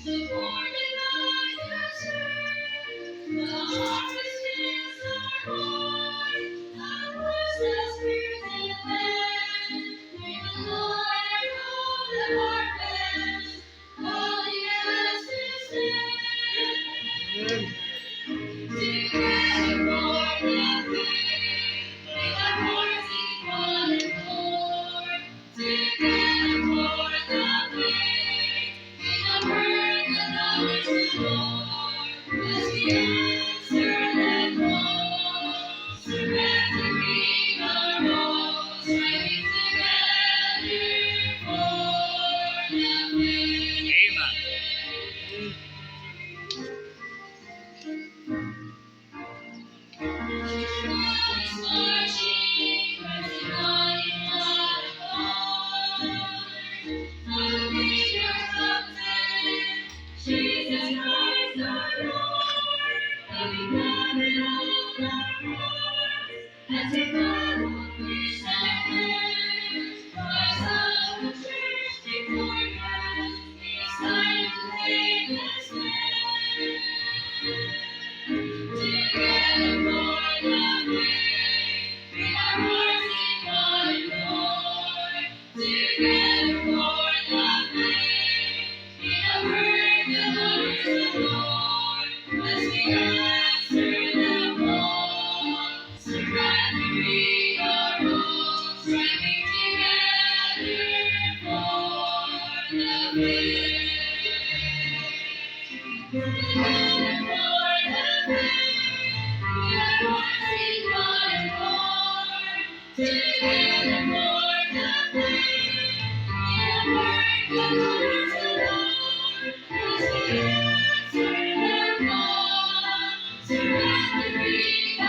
Supported by the church, the harvest fields are wide. Across the spirited land, we the Lord of the harvest, calling us to stand. Together for the faith, with our hearts in one accord. Together for the faith, in a word that honors the Lord. As we answer that call, surrendering our all, striving together for the faith. Marching, pressing on in one accord, for the Savior comes in, Jesus Christ our Lord. And we gather all our hearts as we follow Christ and prayer. Rise up the church victorious, it's time to take the stand. Together for the faith, with our hearts in one accord. Together for the faith, in a word that honors the Lord. As we answer the call, surrendering our all, striving together for the faith. Together for the faith, with our hearts in one accord. Together for the faith, in a word that honors the Lord. As we answer the call, surrendering